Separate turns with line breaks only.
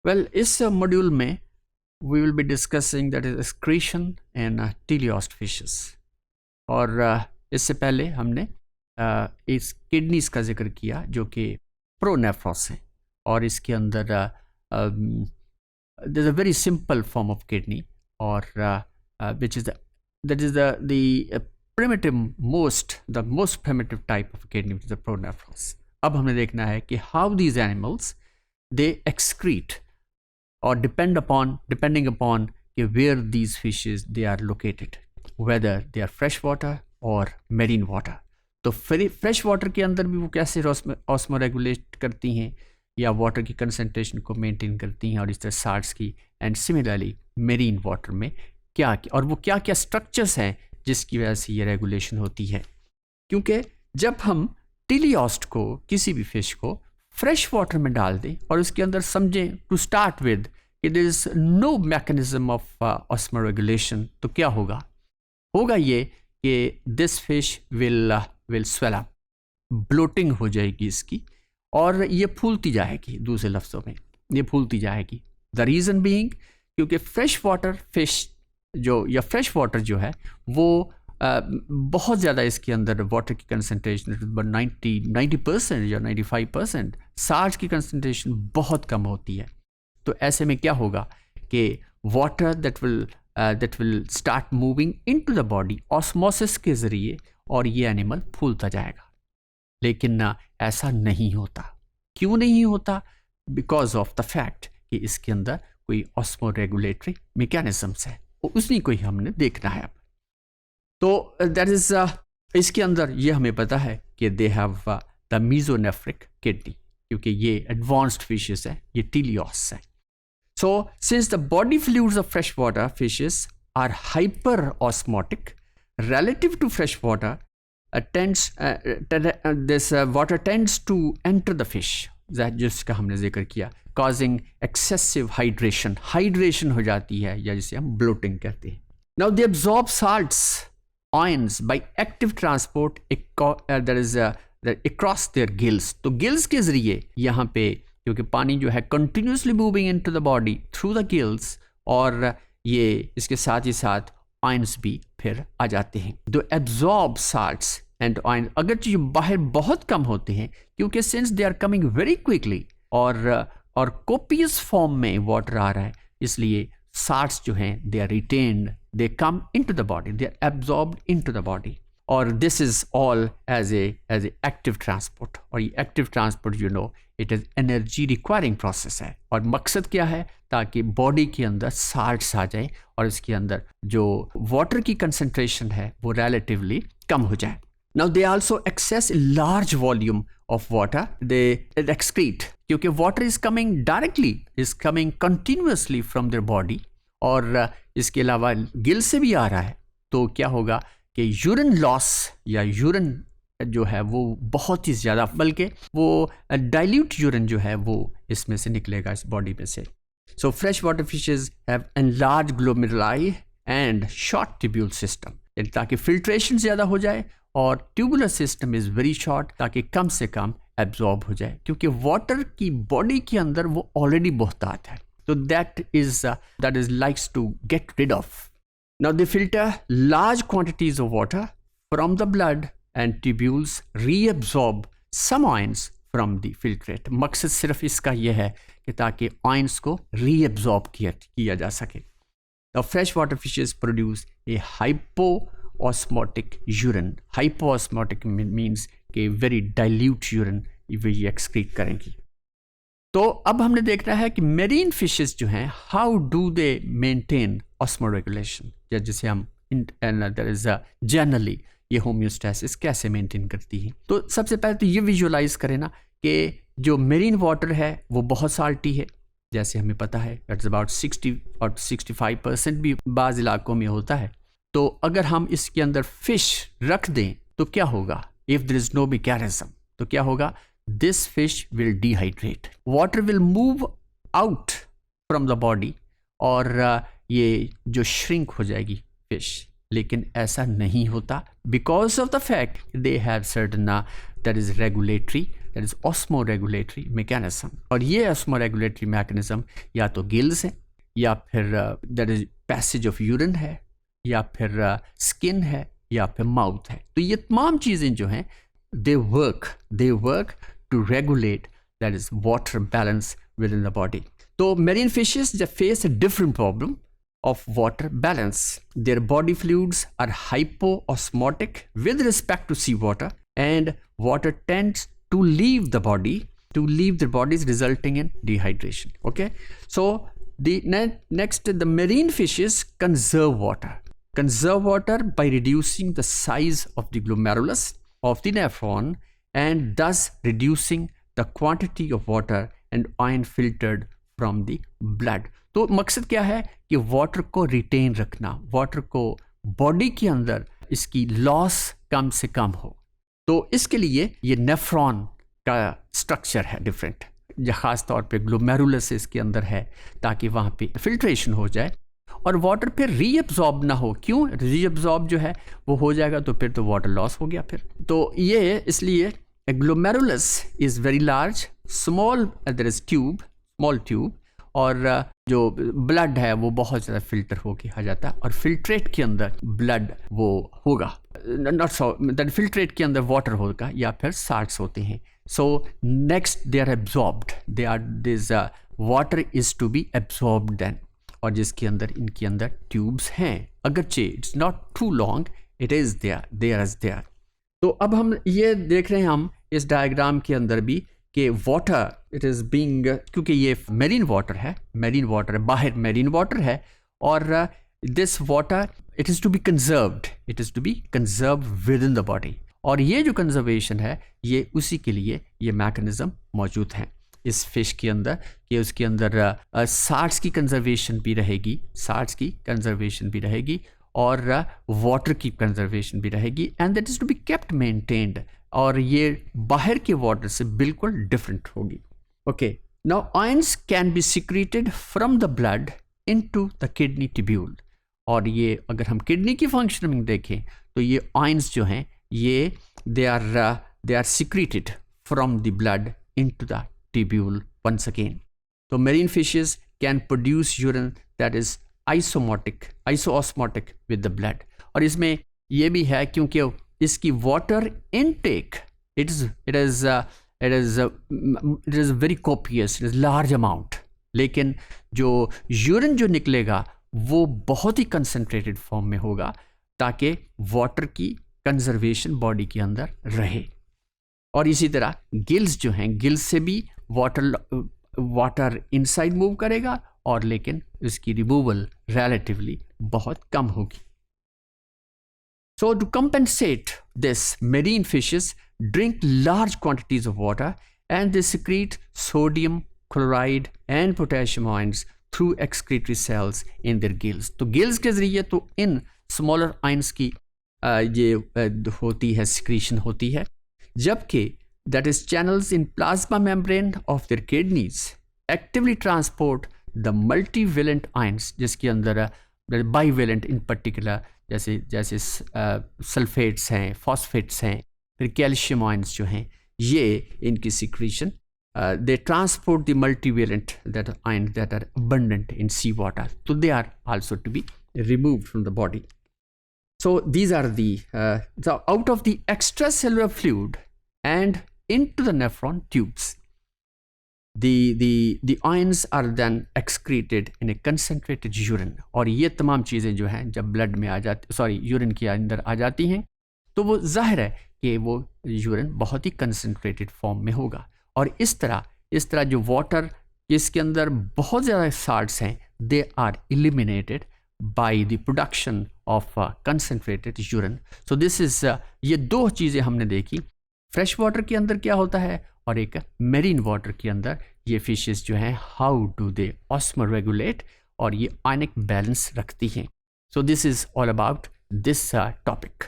Well इस module में we will be discussing that is excretion and teleost fishes. और इससे पहले हमने इस किडनीज का जिक्र किया जो कि प्रोनेफ्रॉस है, और इसके अंदर there's a very simple form of kidney, or which is the primitive the most primitive type of kidney, which is the pronephros. अब हमें देखना है कि how these animals they excrete or depending upon where these fishes they are located, whether they are fresh water or marine water. तो fresh water के अंदर भी वो कैसे ऑस्मो रेगुलेट करती हैं या वाटर की कंसंट्रेशन को मेंटेन करती हैं, और इस तरह साल्ट्स की, एंड सिमिलरली मेरीन वाटर में क्या और वो क्या क्या स्ट्रक्चर्स हैं जिसकी वजह से ये रेगुलेशन होती है। क्योंकि जब हम टेलियोस्ट को, किसी भी फिश को फ्रेश वाटर में डाल दें और उसके अंदर समझें to start with there is no mechanism of osmoregulation, तो क्या होगा ये कि this fish will swell up, bloating हो जाएगी इसकी, और ये फूलती जाएगी। दूसरे लफ्ज़ों में ये फूलती जाएगी। द रीज़न बीइंग क्योंकि फ्रेश वाटर फिश या फ्रेश वाटर जो है वो बहुत ज़्यादा इसके अंदर वाटर की कंसनट्रेशन 90% या 95%, साल्ट की कंसनट्रेशन बहुत कम होती है। तो ऐसे में क्या होगा कि water that will start moving into the body osmosis के ज़रिए, और ये एनिमल फूलता जाएगा। लेकिन ऐसा नहीं होता। क्यों नहीं होता? बिकॉज ऑफ द फैक्ट कि इसके अंदर कोई ऑस्मो रेगुलेटरी मैकेनिज्म्स है, उसी को ही हमने देखना है अब। तो दैट इज इसके अंदर ये हमें पता है कि they have the mesonephric kidney, क्योंकि ये एडवांस्ड फिशेस है, ये टेलियोस्ट है। So since the body fluids of fresh water fishes are hyperosmotic relative to fresh water, this water tends to enter the fish, जिसका हमने जिक्र किया, causing excessive hydration हो जाती है, या जिसे हम bloating कहते हैं। Now they absorb salts, ions by active transport across their gills. तो gills के जरिए यहाँ पे, क्योंकि पानी जो है continuously moving into the body through the gills, और ये इसके साथ ही साथ आयंस भी फिर आ जाते हैं। दो एब्जॉर्ब साल्ट्स एंड आयन, अगर जो बाहर बहुत कम होते हैं, क्योंकि since they are coming very quickly और कोपियस फॉर्म में वाटर आ रहा है, इसलिए साल्ट्स जो हैं they are retained, they come into the body, they are absorbed into the body, और this is all as a active transport. और ये active transport you know it is energy requiring process है, और मकसद क्या है? ताकि बॉडी के अंदर साल्ट्स आ जाए और इसके अंदर जो वाटर की कंसंट्रेशन है वो रिलेटिवली कम हो जाए। Now they also excess large volume of water, they excrete, क्योंकि water is coming directly, is coming continuously from their body, और इसके अलावा गिल से भी आ रहा है। तो क्या होगा कि यूरिन लॉस या यूरिन जो है वो बहुत ही ज़्यादा, बल्कि वो डाइल्यूट यूरिन जो है वो इसमें से निकलेगा, इस बॉडी में से। So freshwater fishes have enlarged glomeruli and short tubule system, ताकि filtration ज़्यादा हो जाए, और tubular system is very short, ताकि कम से कम absorb हो जाए, क्योंकि water की body के अंदर वो already बहुतात है। तो that is likes to get rid of. Now they filter large quantities of water from the blood, and tubules reabsorb some ions from the filtrate. मकसद सिर्फ इसका यह है कि ताकि आयंस को रीअब्जॉर्ब किया जा सके। Now fresh water fishes produce a hypoosmotic urine. Hypoosmotic means कि very dilute urine ये एक्सक्रीट करेंगी। तो अब हमने देखना है कि मेरीन फिशेस जो हैं, how do they maintain osmo regulation, या जिसे हम जनरली ये होम्योस्टैसिस कैसे मेंटेन करती है। तो सबसे पहले तो ये विजुअलाइज करें ना कि जो मेरीन वाटर है वो बहुत साल्टी है, जैसे हमें पता है इट्स अबाउट 60 और 65% भी बाज़ इलाकों में होता है। तो अगर हम इसके अंदर फिश रख दें तो क्या होगा? If there is no mechanism, तो क्या होगा? This fish will dehydrate, water will move out from the body, और ये जो श्रिंक हो जाएगी फिश। लेकिन ऐसा नहीं होता, because of the fact they have certain that is regulatory that is osmoregulatory mechanism. और ये ऑस्मोरेगुलेटरी मैकेनिज्म या तो गिल्स है, या फिर that is passage of urine है, या फिर स्किन है, या फिर माउथ है। तो ये तमाम चीज़ें जो हैं they work to regulate that is water balance within the body. तो मेरीन फिशेस जब face a different problem of water balance. Their body fluids are hypoosmotic with respect to seawater, and water tends to leave their bodies, resulting in dehydration. Okay, so the next, the marine fishes conserve water by reducing the size of the glomerulus of the nephron, and thus reducing the quantity of water and iron filtered from the blood. तो मकसद क्या है कि water को retain रखना, water को body के अंदर इसकी लॉस कम से कम हो। तो इसके लिए ये नेफ्रॉन का स्ट्रक्चर है डिफरेंट, जो ख़ास तौर पे ग्लोमेरुलस इसके अंदर है, ताकि वहाँ पे फिल्ट्रेशन हो जाए और वाटर फिर रीअब्जॉर्ब ना हो। क्यों? रीअब्जॉर्ब जो है वो हो जाएगा तो फिर तो वाटर लॉस हो गया फिर। तो ये इसलिए glomerulus is very large, small there is small tube, और जो ब्लड है वो बहुत ज़्यादा फिल्टर होके आ जाता है, और फिल्ट्रेट के अंदर ब्लड वो होगा, दैट फिल्ट्रेट के अंदर वाटर होगा या फिर साल्ट्स होते हैं। So next they are absorbed, they are this water is to be absorbed then, और जिसके अंदर इनके अंदर ट्यूब्स हैं, अगरचे it's not too long, it is there. तो अब हम ये देख रहे हैं हम इस डायग्राम के अंदर भी कि वाटर इट इज़ बीइंग, क्योंकि ये मेरीन वाटर है, बाहर मेरीन वाटर है, और this water it is to be conserved within the body. और ये जो कंजर्वेशन है ये उसी के लिए ये मैकेनिज्म मौजूद हैं इस फिश के अंदर, कि उसके अंदर साल्ट्स की कंजर्वेशन भी रहेगी, और वाटर की कंजर्वेशन भी रहेगी, and that is to be kept maintained, और ये बाहर के वाटर से बिल्कुल डिफरेंट होगी। Okay, now ions can be secreted from the blood into the kidney tubule, और ये अगर हम किडनी की फंक्शनिंग देखें तो ये आयंस जो हैं ये they are secreted from the blood into the tubule once again. तो marine fishes can produce urine that is isoosmotic with the blood, और इसमें ये भी है क्योंकि इसकी water intake it is very copious, it is large amount, लेकिन जो यूरिन जो निकलेगा वो बहुत ही कंसनट्रेटेड फॉर्म में होगा, ताकि वाटर की कंजर्वेशन बॉडी के अंदर रहे। और इसी तरह गिल्स जो हैं, गिल्स से भी वाटर इनसाइड मूव करेगा, और लेकिन इसकी रिमूवल रिलेटिवली बहुत कम होगी। So to compensate this, marine fishes drink large quantities of water, and they secrete sodium chloride and potassium ions through excretory cells in their gills. तो gills के ज़रिए तो इन स्मॉलर आयंस की ये होती है, सिक्रीशन होती है, जबकि that is channels in plasma membrane of their kidneys actively transport the multivalent ions, जिसके अंदर bivalent in particular जैसे सल्फेट्स हैं, फॉस्फेट्स हैं, फिर कैल्शियम आयंस जो हैं, ये इनकी secretion they transport the multivalent that ions that are abundant in sea water, तो they are also to be removed from the body. So these are the out of the extracellular fluid and into the nephron tubes, the ions are then excreted in a concentrated urine, और ये तमाम चीज़ें जो हैं जब blood में आ जाती, urine के अंदर आ जाती हैं, तो वो जाहिर है कि वो यूरिन बहुत ही कंसनट्रेटेड फॉर्म में होगा, और इस तरह जो वाटर जिसके अंदर बहुत ज़्यादा साल्ट्स हैं, they are eliminated by the production of concentrated urine. So this is ये दो चीज़ें हमने देखी, फ्रेश वाटर के अंदर क्या होता है और एक मेरीन वाटर के अंदर ये फिशेस जो हैं हाउ डू दे ऑस्मोरेगुलेट, और ये आयनिक बैलेंस रखती हैं। सो this is all about this topic.